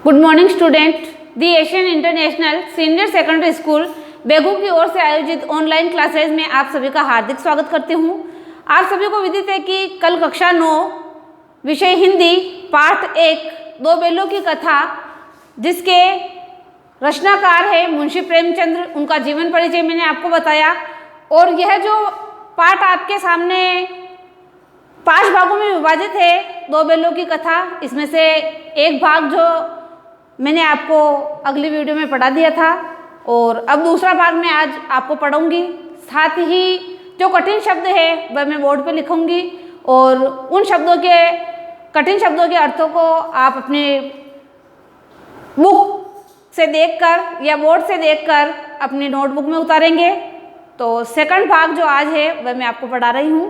Good morning student. The Asian international senior secondary school Begu की ओर से आयोजित ऑनलाइन क्लासेज में आप सभी का हार्दिक स्वागत करती हूँ। आप सभी को विदित है कि कल कक्षा 9 विषय हिंदी पाठ 1 दो बेलों की कथा, जिसके रचनाकार है मुंशी प्रेमचंद्र, उनका जीवन परिचय मैंने आपको बताया। और यह जो पाठ आपके सामने 5 भागों में विभाजित है, दो बेलों की कथा, इसमें से एक भाग जो मैंने आपको अगली वीडियो में पढ़ा दिया था और अब दूसरा भाग मैं आज आपको पढ़ाऊंगी। साथ ही जो कठिन शब्द है वह मैं बोर्ड पे लिखूंगी और उन कठिन शब्दों के अर्थों को आप अपने बुक से देखकर या बोर्ड से देखकर अपनी नोटबुक में उतारेंगे। तो सेकंड भाग जो आज है वह मैं आपको पढ़ा रही हूँ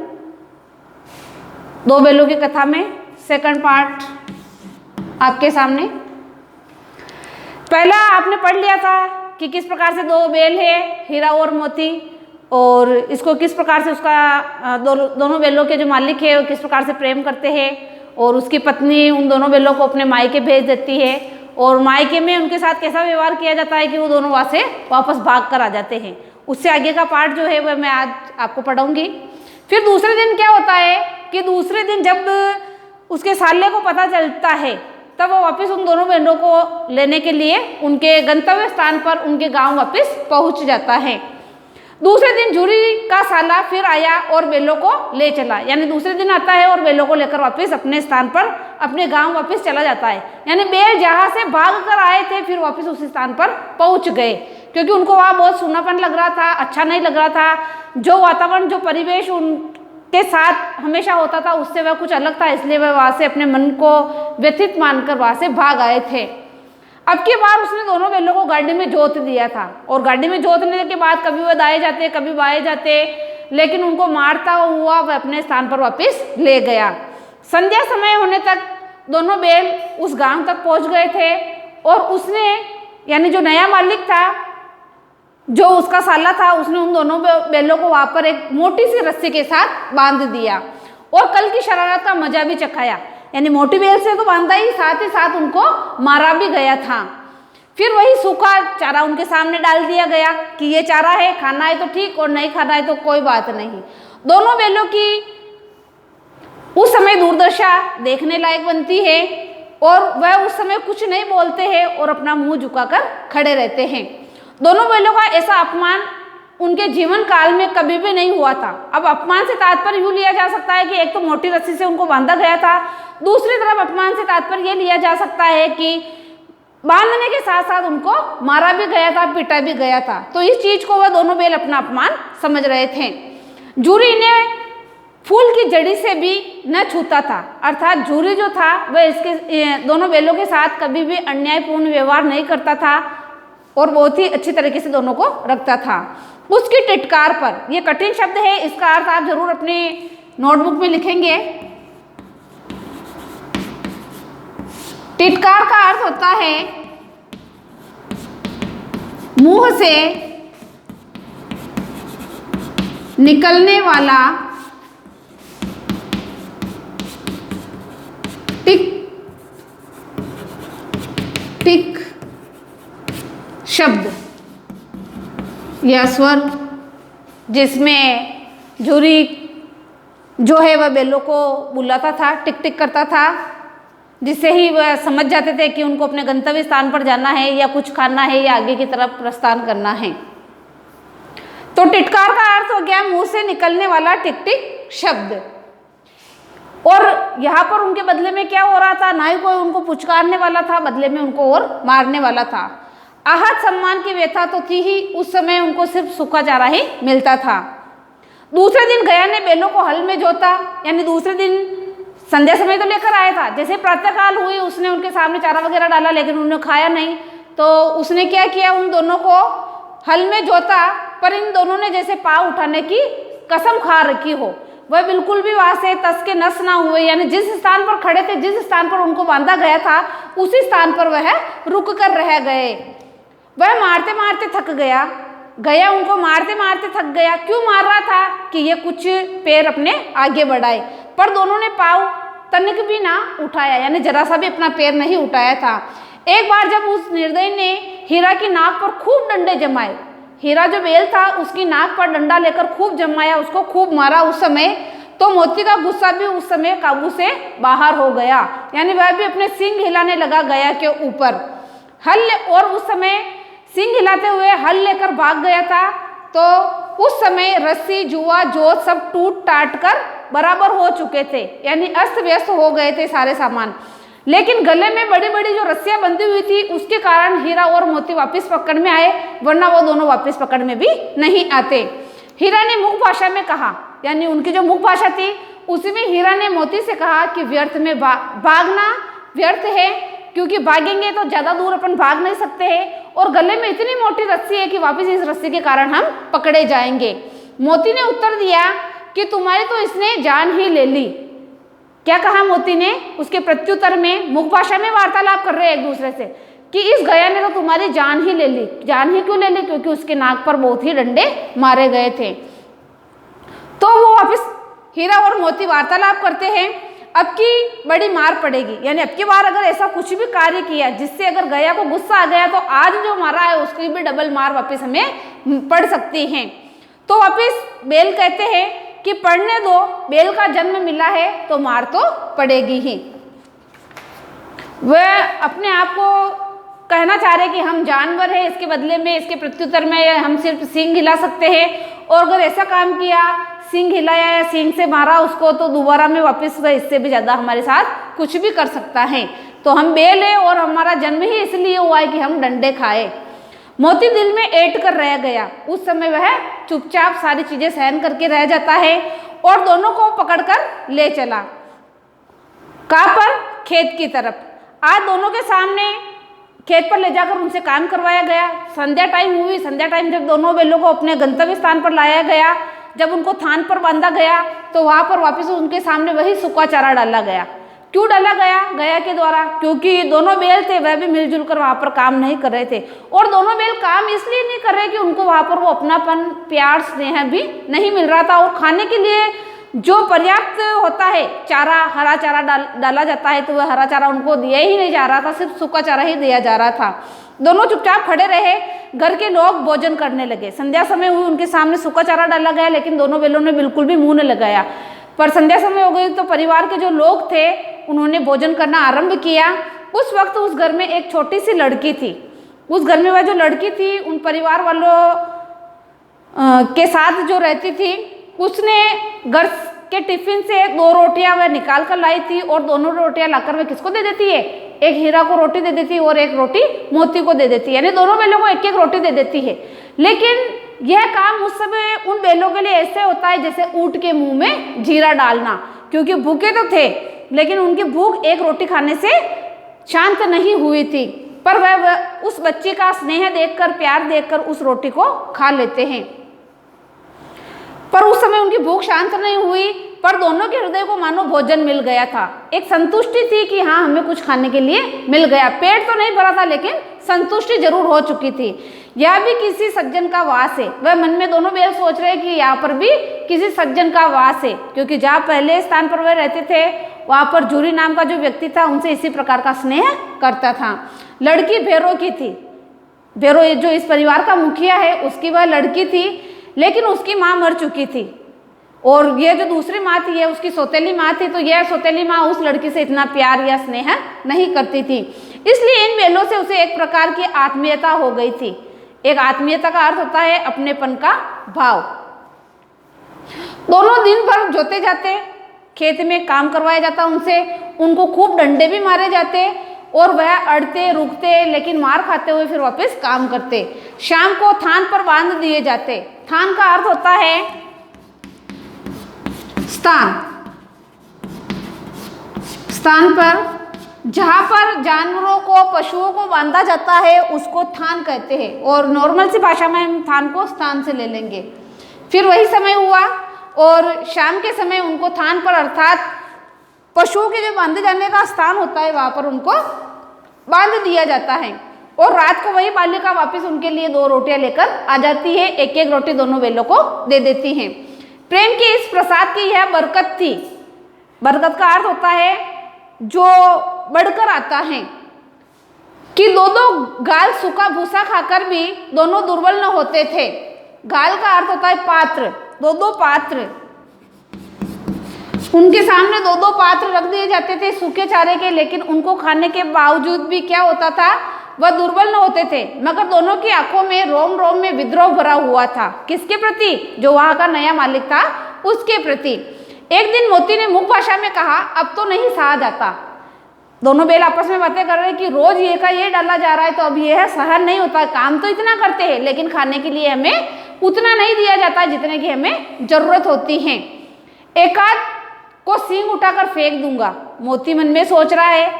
दो बेलों की कथा में। सेकंड पार्ट आपके सामने। पहला आपने पढ़ लिया था कि किस प्रकार से दो बेल है, हीरा और मोती, और इसको किस प्रकार से उसका दोनों बेलों के जो मालिक है वो किस प्रकार से प्रेम करते हैं और उसकी पत्नी उन दोनों बेलों को अपने मायके भेज देती है और मायके में उनके साथ कैसा व्यवहार किया जाता है कि वो दोनों वहाँ से वापस भाग कर आ जाते हैं। उससे आगे का पार्ट जो है वह मैं आज आपको पढ़ाऊँगी। फिर दूसरे दिन क्या होता है कि दूसरे दिन जब उसके साले को पता चलता है तब वो वापस उन दोनों बहनों को लेने के लिए उनके गंतव्य स्थान पर उनके गांव वापस पहुंच जाता है। दूसरे दिन जूरी का साला फिर आया और बेलों को ले चला, यानी दूसरे दिन आता है और बेलों को लेकर वापस अपने स्थान पर अपने गांव वापस चला जाता है। यानी बेल जहाँ से भाग कर आए थे फिर वापस उसी स्थान पर पहुंच गए, क्योंकि उनको वहाँ बहुत सूनापन लग रहा था, अच्छा नहीं लग रहा था। जो वातावरण जो परिवेश के साथ हमेशा होता था उससे वह कुछ अलग था, इसलिए वह वहाँ से अपने मन को व्यथित मानकर वहाँ से भाग आए थे। अब की बार उसने दोनों बेलों को गाड़ी में जोत दिया था और गाड़ी में जोतने के बाद कभी वह दाएं जाते कभी बाएं जाते, लेकिन उनको मारता हुआ वह अपने स्थान पर वापस ले गया। संध्या समय होने तक दोनों बेल उस गांव तक पहुंच गए थे और उसने यानी जो नया मालिक था, जो उसका साला था, उसने उन दोनों बेलों को वहाँ पर एक मोटी सी रस्सी के साथ बांध दिया और कल की शरारत का मजा भी चखाया। यानी मोटी बेल से तो बांधा ही साथ उनको मारा भी गया था। फिर वही सूखा चारा उनके सामने डाल दिया गया कि ये चारा है, खाना है तो ठीक और नहीं खाना है तो कोई बात नहीं। दोनों बेलों की उस समय दुर्दशा देखने लायक बनती है और वह उस समय कुछ नहीं बोलते हैं और अपना मुंह झुकाकर खड़े रहते हैं। दोनों बेलों का ऐसा अपमान उनके जीवन काल में कभी भी नहीं हुआ था। अब अपमान से तात्पर्य यूँ लिया जा सकता है कि एक तो मोटी रस्सी से उनको बांधा गया था, दूसरी तरफ अपमान से तात्पर्य ये लिया जा सकता है कि बांधने के साथ साथ उनको मारा भी गया था, पीटा भी गया था। तो इस चीज को वह दोनों बेल अपना अपमान समझ रहे थे। जूरी ने फूल की जड़ी से भी न छूता था, अर्थात जूरी जो था वह इसके दोनों बेलों के साथ कभी भी अन्यायपूर्ण व्यवहार नहीं करता था और बहुत ही अच्छी तरीके से दोनों को रखता था। उसकी टिटकार पर, यह कठिन शब्द है, इसका अर्थ आप जरूर अपने नोटबुक में लिखेंगे। टिटकार का अर्थ होता है मुंह से निकलने वाला टिक टिक शब्द या स्वर, जिसमें जूरी जो है वह बेलों को बुलाता था, टिक टिक करता था, जिससे ही वह समझ जाते थे कि उनको अपने गंतव्य स्थान पर जाना है या कुछ खाना है या आगे की तरफ प्रस्थान करना है। तो टिटकार का अर्थ हो गया मुंह से निकलने वाला टिक टिक शब्द। और यहाँ पर उनके बदले में क्या हो रहा था, ना ही कोई उनको पुचकारने वाला था, बदले में उनको और मारने वाला था। आहत सम्मान की व्यथा तो थी ही, उस समय उनको सिर्फ सूखा चारा ही मिलता था। दूसरे दिन गया ने बेलों को हल में जोता, यानी दूसरे दिन संध्या समय तो लेकर आया था। जैसे प्रातःकाल हुई उसने उनके सामने चारा वगैरह डाला, लेकिन उन्होंने खाया नहीं, तो उसने क्या किया, उन दोनों को हल में जोता। पर इन दोनों ने जैसे पाँव उठाने की कसम खा रखी हो, वह बिल्कुल भी वहाँ से तस के नस ना हुए, यानी जिस स्थान पर खड़े थे, जिस स्थान पर उनको बांधा गया था उसी स्थान पर वह रुक कर रह गए। वह मारते मारते थक गया उनको मारते मारते थक गया। क्यों मार रहा था कि ये कुछ पैर अपने आगे बढ़ाए, पर दोनों ने पाँव तनिक भी ना उठाया, यानी जरा सा भी अपना पैर नहीं उठाया था। एक बार जब उस निर्दयी ने हीरा की नाक पर खूब डंडे जमाए, हीरा जो बेल था उसकी नाक पर डंडा लेकर खूब जमाया, उसको खूब मारा उस समय, तो मोती का गुस्सा भी उस समय काबू से बाहर हो गया, यानी वह भी अपने सींग हिलाने लगा गया के ऊपर। हल और उस समय सींग हिलाते हुए हल लेकर भाग गया था, तो उस समय रस्सी जुआ जोत सब टूट टाट कर बराबर हो चुके थे, यानी अस्त व्यस्त हो गए थे सारे सामान। लेकिन गले में बड़ी बड़ी जो रस्सियां बंधी हुई थी उसके कारण हीरा और मोती वापस पकड़ में आए, वरना वो दोनों वापस पकड़ में भी नहीं आते। हीरा ने मुख भाषा में कहा, यानी उनकी जो मुख भाषा थी उसी में हीरा ने मोती से कहा कि व्यर्थ में भागना व्यर्थ है, क्योंकि भागेंगे तो ज़्यादा दूर अपन भाग नहीं सकते हैं, और गले में इतनी मोटी रस्सी है कि वापस इस रस्सी के कारण हम पकड़े जाएंगे। मोती ने उत्तर दिया कि तुम्हारी तो इसने जान ही ले ली। क्या कहा मोती ने उसके प्रत्युत्तर में? मुख भाषा में वार्तालाप कर रहे हैं एक दूसरे से कि इस गया ने तो तुम्हारी जान ही ले ली। जान ही क्यों ले ली? क्योंकि उसके नाक पर बहुत ही डंडे मारे गए थे। तो वो वापस हीरा और मोती वार्तालाप करते हैं, अब की बड़ी मार पड़ेगी, यानी अब की बार अगर ऐसा कुछ भी कार्य किया जिससे अगर गया को गुस्सा आ गया तो आज जो मारा है उसकी भी डबल मार वापस हमें पड़ सकती है। तो वापस बेल कहते हैं कि पढ़ने दो, बेल का जन्म मिला है तो मार तो पड़ेगी ही। वह अपने आप को कहना चाह रहे कि हम जानवर हैं, इसके बदले में, इसके प्रत्युत्तर में हम सिर्फ सींग हिला सकते हैं, और अगर ऐसा काम किया, सींग हिलाया या सींग से मारा उसको, तो दोबारा में वापस वह इससे भी ज़्यादा हमारे साथ कुछ भी कर सकता है। तो हम बेल है और हमारा जन्म ही इसलिए हुआ है कि हम डंडे खाए। मोती दिल में ऐंठ कर रह गया। उस समय वह चुपचाप सारी चीजें सहन करके रह जाता है और दोनों को पकड़कर ले चला। कहाँ पर? खेत की तरफ। आज दोनों के सामने खेत पर ले जाकर उनसे काम करवाया गया। संध्या टाइम हुई। संध्या टाइम जब दोनों बैलों को अपने गंतव्य स्थान पर लाया गया, जब उनको थान पर बांधा गया, तो वहां पर वापस उनके सामने वही सूखा चारा डाला गया। क्यों डाला गया? गया के द्वारा, क्योंकि दोनों बैल थे वह भी मिलजुल कर वहाँ पर काम नहीं कर रहे थे, और दोनों बैल काम इसलिए नहीं कर रहे कि उनको वहाँ पर वो अपनापन, प्यार, स्नेह भी नहीं मिल रहा था, और खाने के लिए जो पर्याप्त होता है चारा, हरा चारा डाला जाता है, तो वह हरा चारा उनको दिया ही नहीं जा रहा था, सिर्फ सूखा चारा ही दिया जा रहा था। दोनों चुपचाप खड़े रहे। घर के लोग भोजन करने लगे। संध्या समय हुई, उनके सामने सूखा चारा डाला गया, लेकिन दोनों बैलों ने बिल्कुल भी मुंह नहीं लगाया। पर संध्या समय हो गई तो परिवार के जो लोग थे उन्होंने भोजन करना आरंभ किया। उस वक्त उस घर में एक छोटी सी लड़की थी। उस घर में वह जो लड़की थी उन परिवार वालों के साथ जो रहती थी, उसने घर के टिफिन से 2 रोटियां वह निकाल कर लाई थी, और दोनों रोटियां लाकर वह किसको दे देती है? एक हीरा को रोटी दे देती है और एक रोटी मोती को दे देती है, यानी दोनों बैलों को एक एक रोटी दे देती है। लेकिन यह काम उस समय उन बैलों के लिए ऐसे होता है जैसे ऊंट के मुंह में जीरा डालना, क्योंकि भूखे तो थे लेकिन उनकी भूख एक रोटी खाने से शांत नहीं हुई थी। पर वह उस बच्चे का स्नेह देखकर, प्यार देखकर उस रोटी को खा लेते हैं। पर उस समय उनकी भूख शांत नहीं हुई, पर दोनों के हृदय को मानो भोजन मिल गया था। एक संतुष्टि थी कि हाँ, हमें कुछ खाने के लिए मिल गया। पेट तो नहीं भरा था लेकिन संतुष्टि जरूर हो चुकी थी। यह भी किसी सज्जन का वास है। वह मन में दोनों बैल सोच रहे कि यहाँ पर भी किसी सज्जन का वास है, क्योंकि जहाँ पहले स्थान पर वह रहते थे वहाँ पर जूरी नाम का जो व्यक्ति था उनसे इसी प्रकार का स्नेह करता था। लड़की भैरो की थी। भैरो जो इस परिवार का मुखिया है उसकी वह लड़की थी, लेकिन उसकी माँ मर चुकी थी, और यह जो दूसरी माँ थी यह उसकी सौतेली माँ थी। तो यह सौतेली माँ उस लड़की से इतना प्यार या स्नेह नहीं करती थी, इसलिए इन बैलों से उसे एक प्रकार की आत्मीयता हो गई थी। एक आत्मीयता का अर्थ होता है अपनेपन का भाव। दोनों दिन भर जोते जाते, खेत में काम करवाया जाता उनसे, उनको खूब डंडे भी मारे जाते, और वह अड़ते रुकते लेकिन मार खाते हुए फिर वापस काम करते। शाम को थान पर बांध दिए जाते। थान का अर्थ होता है स्थान। स्थान पर जहाँ पर जानवरों को, पशुओं को बांधा जाता है उसको थान कहते हैं, और नॉर्मल सी भाषा में हम थान को स्थान से ले लेंगे। फिर वही समय हुआ और शाम के समय उनको थान पर, अर्थात पशुओं के जो बांधे जाने का स्थान होता है वहाँ पर उनको बांध दिया जाता है, और रात को वही बालिका वापस उनके लिए 2 रोटियां लेकर आ जाती है। एक एक रोटी दोनों बैलों को दे देती हैं। प्रेम के इस प्रसाद की यह बरकत थी। बरकत का अर्थ होता है जो बढ़कर आता है। कि दो दो गाल सूखा भूसा खाकर भी दोनों दुर्बल न होते थे। गाल का अर्थ होता है पात्र, दो दो पात्र, उनके सामने दो दो पात्र रख दिए जाते थे सूखे चारे के, लेकिन उनको खाने के बावजूद भी क्या होता था, वह दुर्बल न होते थे। मगर दोनों की आंखों में रोम रोम में विद्रोह भरा हुआ था। किसके प्रति? जो वहां का नया मालिक था उसके प्रति। एक दिन मोती ने मुख भाषा में कहा, अब तो नहीं सहा जाता। दोनों बैल आपस में बातें कर रहे हैं कि रोज ये का ये डाला जा रहा है, तो अब ये है सहन नहीं होता। काम तो इतना करते हैं लेकिन खाने के लिए हमें उतना नहीं दिया जाता जितने की हमें जरूरत होती है। एकाध को सींग उठाकर फेंक दूंगा, मोती मन में सोच रहा है,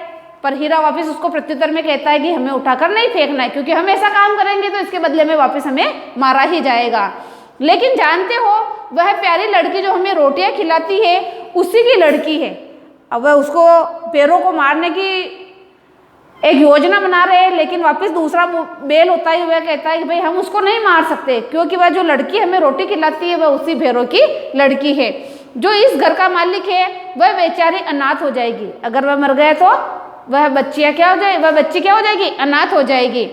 पर हीरा वापस उसको प्रत्युत्तर में कहता है कि हमें उठाकर नहीं फेंकना है, क्योंकि हम ऐसा काम करेंगे तो इसके बदले में वापस हमें मारा ही जाएगा। लेकिन जानते हो, वह प्यारी लड़की जो हमें रोटियां खिलाती है उसी की लड़की है। अब वह उसको पैरों को मारने की एक योजना बना रहे हैं, लेकिन वापस दूसरा बैल होता है वह कहता है कि भाई हम उसको नहीं मार सकते, क्योंकि वह जो लड़की हमें रोटी खिलाती है वह उसी भैरों की लड़की है। जो इस घर का मालिक है वह बेचारी अनाथ हो जाएगी। अगर वह मर गया तो वह बच्चियां क्या हो जाएगी, वह बच्ची क्या हो जाएगी, अनाथ हो जाएगी।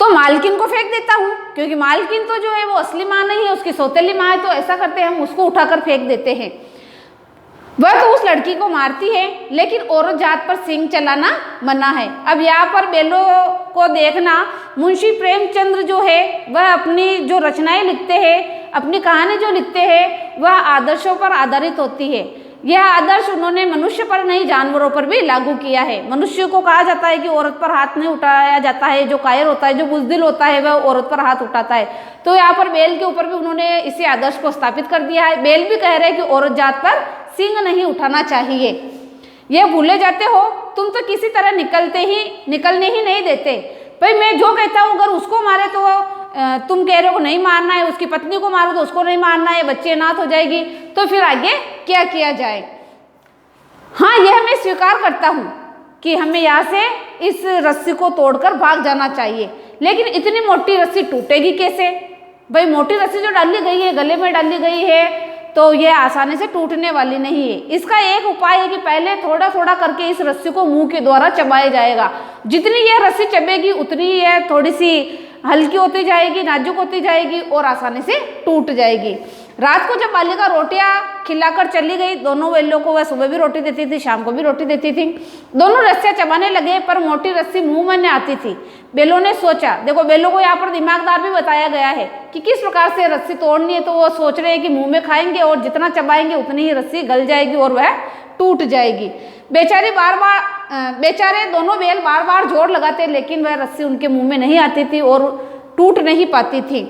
तो मालकिन को फेंक देता हूँ, क्योंकि मालकिन तो जो है वो असली माँ नहीं है, उसकी सौतेली माँ है। तो ऐसा करते हैं, हम उसको उठाकर फेंक देते हैं। वह तो उस लड़की को मारती है, लेकिन औरत जात पर सींग चलाना मना है। अब यहाँ पर बैलों को देखना, मुंशी प्रेमचंद्र जो है वह अपनी जो रचनाएं लिखते हैं, अपनी कहानी जो लिखते हैं, वह आदर्शों पर आधारित होती है। यह आदर्श उन्होंने मनुष्य पर नहीं, जानवरों पर भी लागू किया है। मनुष्य को कहा जाता है कि औरत पर हाथ नहीं उठाया जाता है, जो कायर होता है, जो बुज़दिल होता है, वह औरत पर हाथ उठाता है। तो यहाँ पर बैल के ऊपर भी उन्होंने इसी आदर्श को स्थापित कर दिया है। बैल भी कह रहे हैं कि औरत जात पर सींग नहीं उठाना चाहिए। यह भूले जाते हो, तुम तो किसी तरह निकलने ही नहीं देते। भाई मैं जो कहता हूँ, अगर उसको मारे तो तुम कह रहे हो नहीं मारना है, उसकी पत्नी को मारो तो उसको नहीं मारना है, बच्ची अनाथ हो जाएगी, तो फिर आगे क्या किया जाए। हाँ, यह मैं स्वीकार करता हूँ कि हमें यहाँ से इस रस्सी को तोड़कर भाग जाना चाहिए, लेकिन इतनी मोटी रस्सी टूटेगी कैसे? भाई मोटी रस्सी जो डाली गई है, गले में डाली गई है, तो ये आसानी से टूटने वाली नहीं है। इसका एक उपाय है कि पहले थोड़ा थोड़ा करके इस रस्सी को मुंह के द्वारा चबाया जाएगा। जितनी यह रस्सी चबेगी उतनी यह थोड़ी सी हल्की होती जाएगी, नाजुक होती जाएगी और आसानी से टूट जाएगी। रात को जब बालिका रोटियां खिलाकर चली गई, दोनों बैलों को वह सुबह भी रोटी देती थी, शाम को भी रोटी देती थी। दोनों रस्सियां चबाने लगे, पर मोटी रस्सी मुंह में नहीं आती थी। बैलों ने सोचा, देखो बैलों को यहाँ पर दिमागदार भी बताया गया है कि किस प्रकार से रस्सी तोड़नी है। तो वो सोच रहे हैं कि मुंह में खाएंगे और जितना चबाएंगे उतनी ही रस्सी गल जाएगी और वह टूट जाएगी। बेचारे दोनों बैल बार बार जोर लगाते, लेकिन वह रस्सी उनके मुंह में नहीं आती थी और टूट नहीं पाती थी।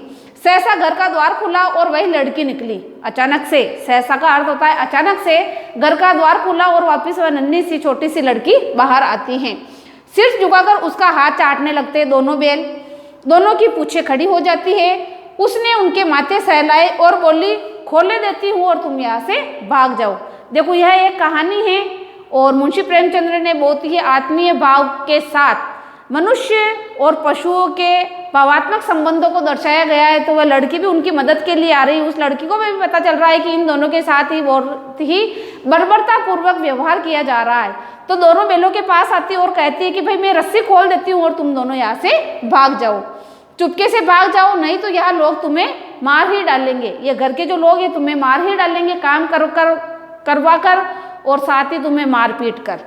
सहसा घर का द्वार खुला और वही लड़की निकली। अचानक से, सहसा का अर्थ होता है अचानक से, घर का द्वार खुला और वापस वह नन्ही सी छोटी सी लड़की बाहर आती है। सिर झुकाकर उसका हाथ चाटने लगते दोनों बैल। दोनों की पूंछें खड़ी हो जाती है। उसने उनके माथे सहलाए और बोली, खोले देती हूँ और तुम यहाँ से भाग जाओ। देखो, यह एक कहानी है और मुंशी प्रेमचंद्र ने बहुत ही आत्मीय भाव के साथ मनुष्य और पशुओं के भावात्मक संबंधों को दर्शाया गया है। तो वह लड़की भी उनकी मदद के लिए आ रही है। उस लड़की को भी पता चल रहा है कि इन दोनों के साथ ही बहुत ही बर्बरता पूर्वक व्यवहार किया जा रहा है। तो दोनों बैलों के पास आती है और कहती है कि भाई मैं रस्सी खोल देती हूँ और तुम दोनों यहाँ से भाग जाओ, चुपके से भाग जाओ, नहीं तो यहाँ लोग तुम्हें मार ही डालेंगे। ये घर के जो लोग हैं तुम्हें मार ही डालेंगे, काम करवा कर और साथ ही तुम्हें मार पीट कर,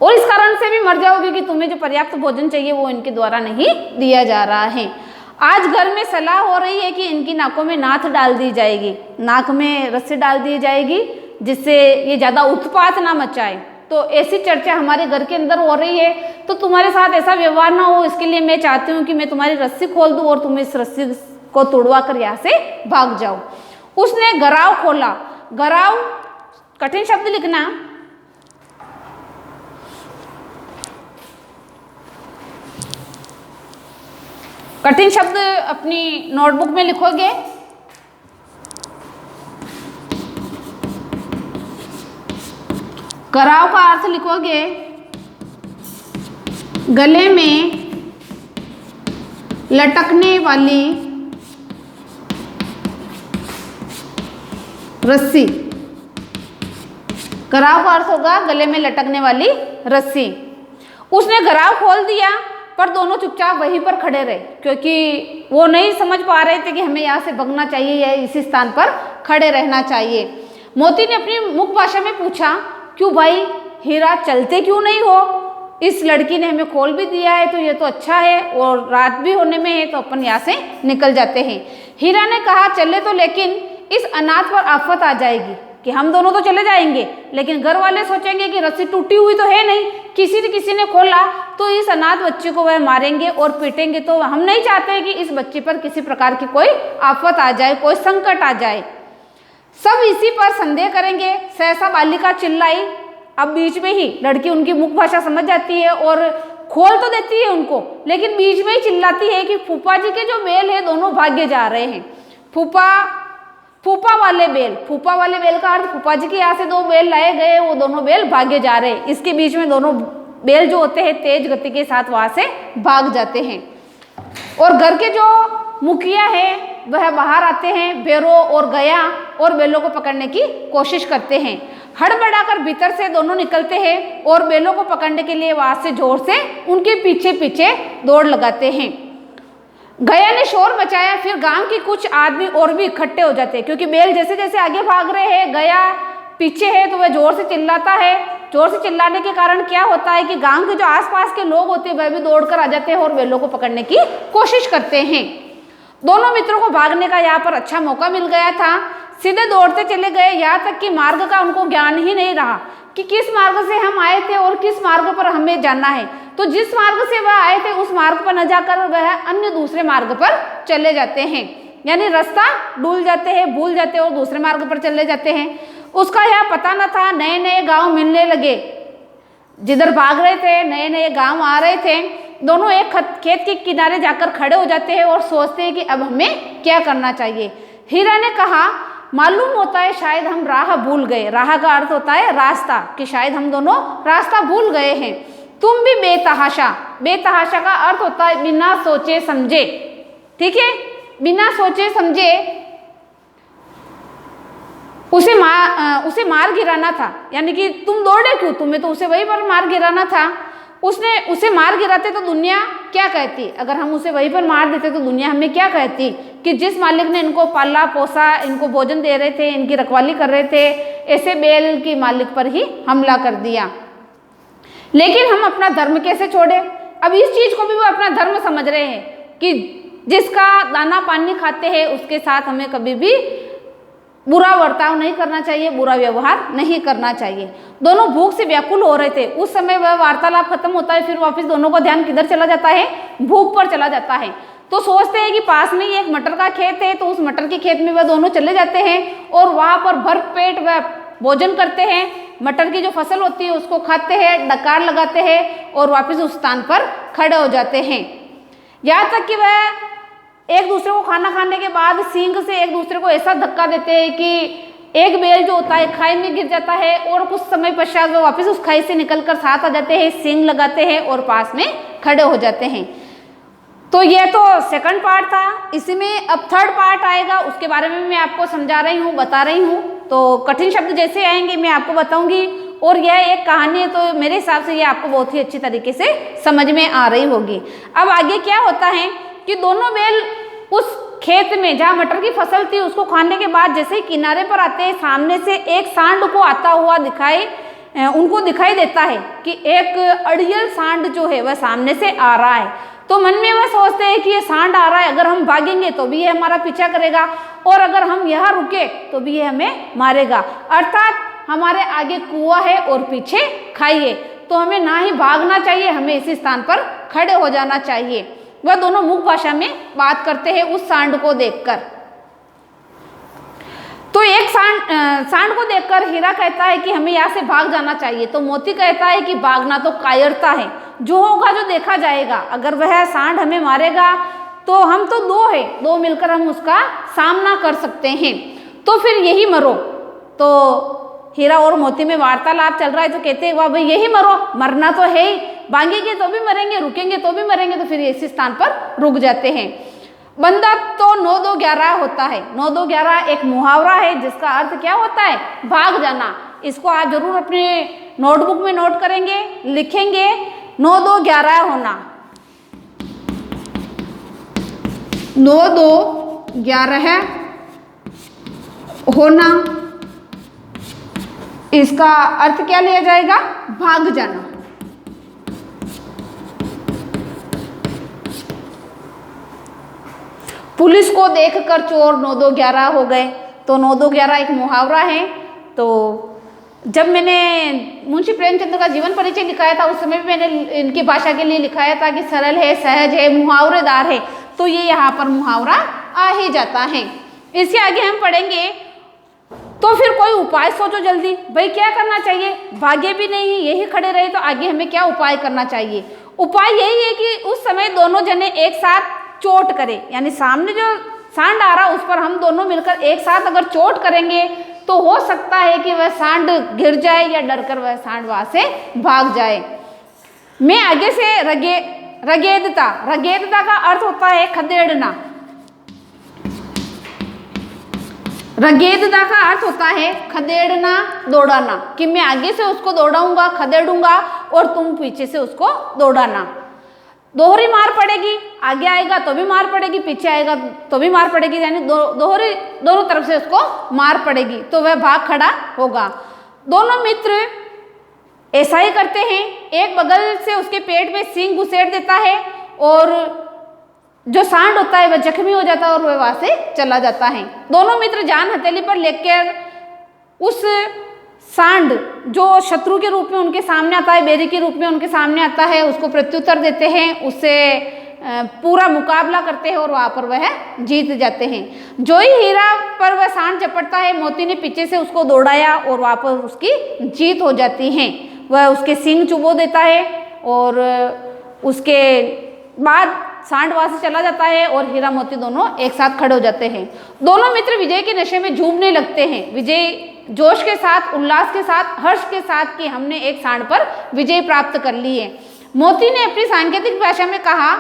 और इस कारण से भी मर जाओगे कि तुम्हें जो पर्याप्त भोजन चाहिए वो इनके द्वारा नहीं दिया जा रहा है। आज घर में सलाह हो रही है कि इनकी नाकों में नाथ डाल दी जाएगी, नाक में रस्सी डाल दी जाएगी, जिससे ये ज़्यादा उत्पात ना मचाए। तो ऐसी चर्चा हमारे घर के अंदर हो रही है। तो तुम्हारे साथ ऐसा व्यवहार ना हो, इसके लिए मैं चाहती हूँ कि मैं तुम्हारी रस्सी खोल दूँ और तुम इस रस्सी को तोड़वा कर यहाँ से भाग जाओ। उसने गराव खोला। गराव कठिन शब्द लिखना, कठिन शब्द अपनी नोटबुक में लिखोगे। गराव का अर्थ लिखोगे गले में लटकने वाली रस्सी। गराव का अर्थ होगा गले में लटकने वाली रस्सी। उसने घराव खोल दिया, पर दोनों चुपचाप वहीं पर खड़े रहे, क्योंकि वो नहीं समझ पा रहे थे कि हमें यहाँ से भगना चाहिए या इसी स्थान पर खड़े रहना चाहिए। मोती ने अपनी मुख भाषा में पूछा, क्यों भाई हीरा, चलते क्यों नहीं हो? इस लड़की ने हमें खोल भी दिया है तो ये तो अच्छा है, और रात भी होने में है तो अपन यहाँ से निकल जाते हैं। हीरा ने कहा, चले तो, लेकिन इस अनाथ पर आफत आ जाएगी कि हम दोनों तो चले जाएंगे, लेकिन घर वाले सोचेंगे कि रस्सी टूटी हुई तो है नहीं, किसी ने खोला तो इस अनाथ बच्चे को वह मारेंगे और पीटेंगे। तो हम नहीं चाहते कि इस बच्चे पर किसी प्रकार की कोई आफत आ जाए, कोई संकट आ जाए। सब इसी पर संदेह करेंगे। सहसा बालिका चिल्लाई। अब बीच में ही लड़की उनकी मुख भाषा समझ जाती है और खोल तो देती है उनको, लेकिन बीच में ही चिल्लाती है कि फूफा जी के जो बेल है दोनों भागे जा रहे हैं। फूफा वाले बेल का अर्थ फूफा जी के यहाँ से 2 बेल लाए गए, वो दोनों बेल भागे जा रहे हैं। इसके बीच में दोनों बेल जो होते हैं तेज गति के साथ वहां से भाग जाते हैं। और घर के जो मुखिया है वह बाहर आते हैं, बेरो और गया, और बेलों को पकड़ने की कोशिश करते हैं। हड़बड़ाकर भीतर से दोनों निकलते हैं और बेलों को पकड़ने के लिए वहां से जोर से उनके पीछे पीछे दौड़ लगाते हैं। गया ने शोर मचाया, फिर गांव के कुछ आदमी और भी इकट्ठे हो जाते हैं, क्योंकि बेल जैसे जैसे आगे भाग रहे हैं, गया पीछे है तो वह जोर से चिल्लाता है। जोर से चिल्लाने के कारण क्या होता है कि गांव के जो आसपास के लोग होते हैं वह भी दौड़कर आ जाते हैं और बेलों को पकड़ने की कोशिश करते हैं। दोनों मित्रों को भागने का यहाँ पर अच्छा मौका मिल गया था। सीधे दौड़ते चले गए, यहाँ तक कि मार्ग का उनको ज्ञान ही नहीं रहा कि किस मार्ग से हम आए थे और किस मार्ग पर हमें जाना है। तो जिस मार्ग से वह आए थे उस मार्ग पर न जाकर वह अन्य दूसरे मार्ग पर चले जाते हैं, यानी रास्ता भूल जाते हैं और दूसरे मार्ग पर चले जाते हैं। उसका यह पता न था। नए नए गांव मिलने लगे, जिधर भाग रहे थे नए नए गांव आ रहे थे। दोनों एक खेत के किनारे जाकर खड़े हो जाते हैं और सोचते हैं कि अब हमें क्या करना चाहिए। हीरा ने कहा, मालूम होता है शायद हम राह भूल गए। राह का अर्थ होता है रास्ता, कि शायद हम दोनों रास्ता भूल गए हैं। तुम भी बेतहाशा का अर्थ होता है बिना सोचे समझे, ठीक है, बिना सोचे समझे उसे मार गिराना था, यानी कि तुम दौड़े क्यों, तुम्हें तो उसे वहीं पर मार गिराना था। उसने उसे मार गिराते तो दुनिया क्या कहती, अगर हम उसे वहीं पर मार देते तो दुनिया हमें क्या कहती कि जिस मालिक ने इनको पाला पोसा, इनको भोजन दे रहे थे, इनकी रखवाली कर रहे थे, ऐसे बेल की मालिक पर ही हमला कर दिया। लेकिन हम अपना धर्म कैसे छोड़े? अब इस चीज को भी वो अपना धर्म समझ रहे हैं कि जिसका दाना पानी खाते हैं उसके साथ हमें कभी भी बुरा बर्ताव नहीं करना चाहिए, बुरा व्यवहार नहीं करना चाहिए। दोनों भूख से व्याकुल हो रहे थे। उस समय वह वार्तालाप खत्म होता है, फिर वापस दोनों का ध्यान किधर चला जाता है, भूख पर चला जाता है। तो सोचते हैं कि पास में ही एक मटर का खेत है, तो उस मटर के खेत में वह दोनों चले जाते हैं और वहां पर भर पेट वह भोजन करते हैं। मटर की जो फसल होती है उसको खाते हैं, डकार लगाते हैं और वापस उस स्थान पर खड़े हो जाते हैं। यहाँ तक कि वह एक दूसरे को खाना खाने के बाद सींग से एक दूसरे को ऐसा धक्का देते हैं कि एक बेल जो होता है खाई में गिर जाता है और कुछ समय पश्चात वो वापस उस खाई से निकलकर साथ आ जाते हैं, सींग लगाते हैं और पास में खड़े हो जाते हैं। तो यह तो सेकंड पार्ट था। इसी में अब थर्ड पार्ट आएगा, उसके बारे में मैं आपको समझा रही हूँ, बता रही हूँ। तो कठिन शब्द जैसे आएंगे मैं आपको बताऊंगी, और यह एक कहानी है तो मेरे हिसाब से यह आपको बहुत ही अच्छी तरीके से समझ में आ रही होगी। अब आगे क्या होता है कि दोनों बेल उस खेत में जहाँ मटर की फसल थी उसको खाने के बाद जैसे ही किनारे पर आते हैं, सामने से एक सांड को आता हुआ उनको दिखाई देता है कि एक अड़ियल सांड जो है वह सामने से आ रहा है। तो मन में वह सोचते हैं कि ये सांड आ रहा है, अगर हम भागेंगे तो भी ये हमारा पीछा करेगा और अगर हम यहाँ रुके तो भी ये हमें मारेगा। अर्थात हमारे आगे कुआं है और पीछे खाई है, तो हमें ना ही भागना चाहिए, हमें इसी स्थान पर खड़े हो जाना चाहिए। वह दोनों मुख भाषा में बात करते हैं उस सांड को देखकर। तो एक सांड को देखकर हीरा कहता है कि हमें यहाँ से भाग जाना चाहिए। तो मोती कहता है कि भागना तो कायरता है, जो होगा जो देखा जाएगा। अगर वह सांड हमें मारेगा तो हम तो दो मिलकर हम उसका सामना कर सकते हैं, तो फिर यही मरो। तो हीरा और मोती में वार्तालाप चल रहा है, तो कहते हैं वाह भाई यही मरो, मरना तो है ही, भागेंगे तो भी मरेंगे, रुकेंगे तो भी मरेंगे। तो फिर इसी स्थान पर रुक जाते हैं। बंदा तो 9-2-11 होता है। 9-2-11 एक मुहावरा है जिसका अर्थ क्या होता है, भाग जाना। इसको आप जरूर अपने नोटबुक में नोट करेंगे, लिखेंगे। 9 2 11 होना, 9 2 11 होना, इसका अर्थ क्या लिया जाएगा? भाग जाना। पुलिस को देखकर चोर 9 2 11 हो गए। तो 9 2 11 एक मुहावरा है। तो जब मैंने मुंशी प्रेमचंद का जीवन परिचय लिखाया था उस समय भी मैंने इनकी भाषा के लिए लिखाया था कि सरल है, सहज है, मुहावरेदार है। तो ये यहाँ पर मुहावरा आ ही जाता है। इसके आगे हम पढ़ेंगे। तो फिर कोई उपाय सोचो जल्दी, भाई क्या करना चाहिए? भागे भी नहीं, यही खड़े रहे तो आगे हमें क्या उपाय करना चाहिए? उपाय यही है कि उस समय दोनों जने एक साथ चोट करें, यानी सामने जो सांड आ रहा उस पर हम दोनों मिलकर एक साथ अगर चोट करेंगे तो हो सकता है कि वह सांड गिर जाए या डरकर वह सांड वहां से भाग जाए। मैं आगे से रगेदता, रगेदता का अर्थ होता है खदेड़ना। रगेदता का अर्थ होता है खदेड़ना, दौड़ाना, कि मैं आगे से उसको दौड़ाऊंगा, खदेड़ूंगा और तुम पीछे से उसको दौड़ाना। दोहरी मार पड़ेगी, आगे आएगा तो भी मार पड़ेगी, पीछे आएगा तो भी मार पड़ेगी, यानी दोहरी दोनों तरफ से उसको मार पड़ेगी तो वह भाग खड़ा होगा। दोनों मित्र ऐसा ही करते हैं। एक बगल से उसके पेट में सींग घुसेड़ देता है और जो सांड होता है वह जख्मी हो जाता है और वह वहां से चला जाता है। दोनों मित्र जान हथेली पर लेकर उस सांड जो शत्रु के रूप में उनके सामने आता है, बेरी के रूप में उनके सामने आता है, उसको प्रत्युत्तर देते हैं, उससे पूरा मुकाबला करते हैं और वहां पर वह जीत जाते हैं। जो ही हीरा पर वह सांड झपटता है, मोती ने पीछे से उसको दौड़ाया और वहां पर उसकी जीत हो जाती है। वह उसके सींग चुबो देता है और उसके बाद सांड वहां से चला जाता है और हीरा मोती दोनों एक साथ खड़े हो जाते हैं। दोनों मित्र विजय के नशे में झूमने लगते हैं। विजय जोश के साथ, उल्लास के साथ, हर्ष के साथ कि हमने एक सांड पर विजय प्राप्त कर ली है। मोती ने अपनी सांकेतिक भाषा में कहा,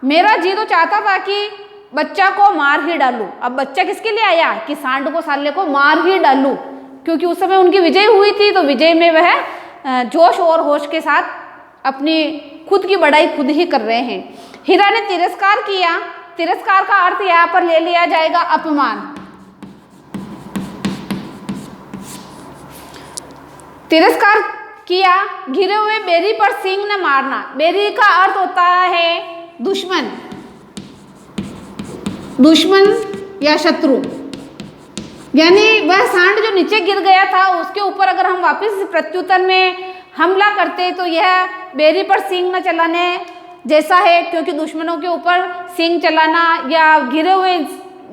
मेरा जी तो चाहता था कि बच्चा को मार ही डालूं। अब बच्चा किसके लिए आया? कि सांड को, साले को मार ही डालूं, क्योंकि उस समय उनकी विजय हुई थी। तो विजय में वह जोश और होश के साथ अपनी खुद की बड़ाई खुद ही कर रहे हैं। हीरा ने तिरस्कार किया। तिरस्कार का अर्थ यहाँ पर ले लिया जाएगा अपमान। तिरस्कार किया। घिरे हुए बेरी पर सींग न मारना। बेरी का अर्थ होता है दुश्मन, दुश्मन या शत्रु, यानी वह सांड जो नीचे गिर गया था उसके ऊपर अगर हम वापस प्रत्युत्तर में हमला करते तो यह बेरी पर सींग न चलाने जैसा है, क्योंकि दुश्मनों के ऊपर सींग चलाना या गिरे हुए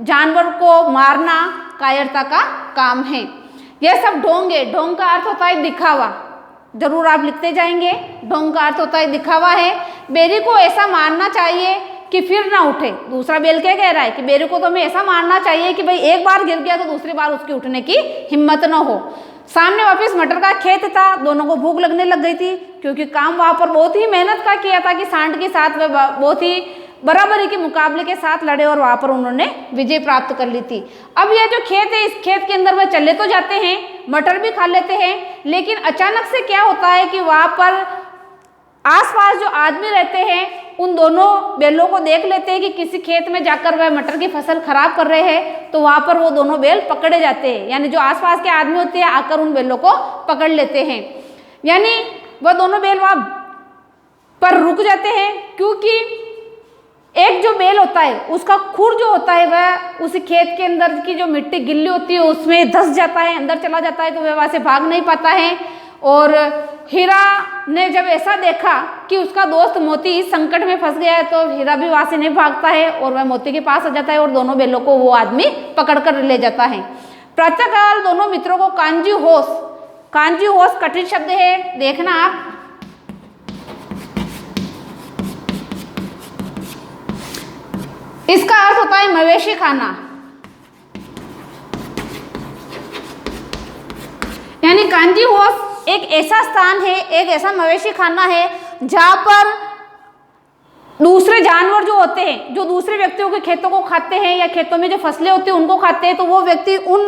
जानवर को मारना कायरता का काम है। यह सब ढोंग है। ढोंग का अर्थ होता है दिखावा। जरूर आप लिखते जाएंगे। ढोंग का अर्थ होता है दिखावा है। बेरी को ऐसा मारना चाहिए कि फिर ना उठे। दूसरा बेल क्या कह रहा है कि बेरी को तो हमें ऐसा मारना चाहिए कि भाई एक बार गिर गया तो दूसरी बार उसकी उठने की हिम्मत ना हो। सामने वापस मटर का खेत था। दोनों को भूख लगने लग गई थी, क्योंकि काम वहां पर बहुत ही मेहनत का किया था कि सांड के साथ वे बहुत ही बराबरी के मुकाबले के साथ लड़े और वहां पर उन्होंने विजय प्राप्त कर ली थी। अब यह जो खेत है, इस खेत के अंदर वह चले तो जाते हैं, मटर भी खा लेते हैं, लेकिन अचानक से क्या होता है कि वहां पर आसपास जो आदमी रहते हैं उन दोनों बैलों को देख लेते हैं कि किसी खेत में जाकर वह मटर की फसल खराब कर रहे हैं। तो वहां पर वो दोनों बैल पकड़े जाते हैं, यानी जो आसपास के आदमी होते हैं आकर उन बैलों को पकड़ लेते हैं। यानी वह दोनों बैल वहां पर रुक जाते हैं, क्योंकि एक जो बैल होता है उसका खुर जो होता है वह उस खेत के अंदर की जो मिट्टी गिल्ली होती है उसमें धंस जाता है, अंदर चला जाता है, तो वह वहां से भाग नहीं पाता है। और हीरा ने जब ऐसा देखा कि उसका दोस्त मोती संकट में फंस गया है तो हीरा भी वहां से नहीं भागता है और वह मोती के पास आ जाता है और दोनों बैलों को वो आदमी पकड़ कर ले जाता है। प्रातःकाल दोनों मित्रों को कांजी होश, कांजी होश कठिन शब्द है, देखना आप। इसका अर्थ होता है मवेशी खाना, यानी कांजी होश एक ऐसा स्थान है, एक ऐसा मवेशी खाना है जहां पर दूसरे जानवर जो होते हैं, जो दूसरे व्यक्तियों के खेतों को खाते हैं या खेतों में जो फसलें होती हैं उनको खाते हैं, तो वो व्यक्ति उन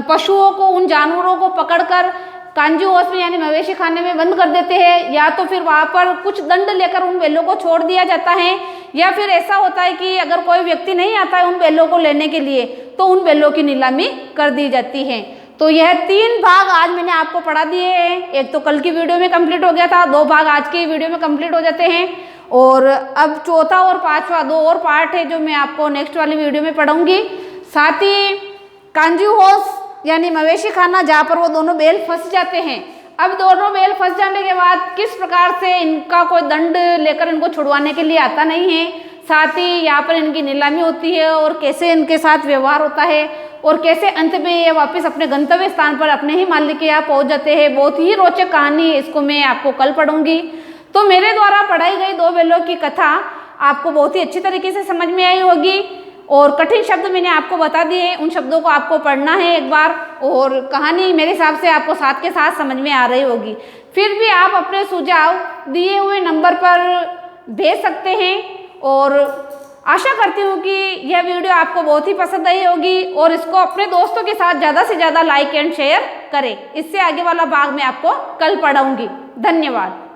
पशुओं को, उन जानवरों को पकड़कर कांजू हाउस में यानी मवेशी खाने में बंद कर देते हैं, या तो फिर वहाँ पर कुछ दंड लेकर उन बैलों को छोड़ दिया जाता है, या फिर ऐसा होता है कि अगर कोई व्यक्ति नहीं आता है उन बैलों को लेने के लिए तो उन बैलों की नीलामी कर दी जाती है। तो यह 3 भाग आज मैंने आपको पढ़ा दिए हैं। एक तो कल की वीडियो में कंप्लीट हो गया था, 2 भाग आज की वीडियो में कंप्लीट हो जाते हैं, और अब चौथा और पांचवा 2 और पार्ट है जो मैं आपको नेक्स्ट वाली वीडियो में पढ़ाऊंगी। साथ ही कांजू हाउस यानी मवेशी खाना जहाँ पर वो दोनों बैल फंस जाते हैं, अब दोनों बैल फंस जाने के बाद किस प्रकार से इनका कोई दंड लेकर इनको छुड़वाने के लिए आता नहीं है, साथ ही यहाँ पर इनकी नीलामी होती है और कैसे इनके साथ व्यवहार होता है, और कैसे अंत में ये वापस अपने गंतव्य स्थान पर अपने ही मालिक के यहाँ पहुँच जाते हैं। बहुत ही रोचक कहानी है, इसको मैं आपको कल पढ़ूंगी। तो मेरे द्वारा पढ़ाई गई 2 बैलों की कथा आपको बहुत ही अच्छी तरीके से समझ में आई होगी, और कठिन शब्द मैंने आपको बता दिए, उन शब्दों को आपको पढ़ना है एक बार, और कहानी मेरे हिसाब से आपको साथ के साथ समझ में आ रही होगी। फिर भी आप अपने सुझाव दिए हुए नंबर पर भेज सकते हैं, और आशा करती हूँ कि यह वीडियो आपको बहुत ही पसंद आई होगी, और इसको अपने दोस्तों के साथ ज़्यादा से ज़्यादा लाइक एंड शेयर करें। इससे आगे वाला भाग मैं आपको कल पढ़ाऊँगी। धन्यवाद।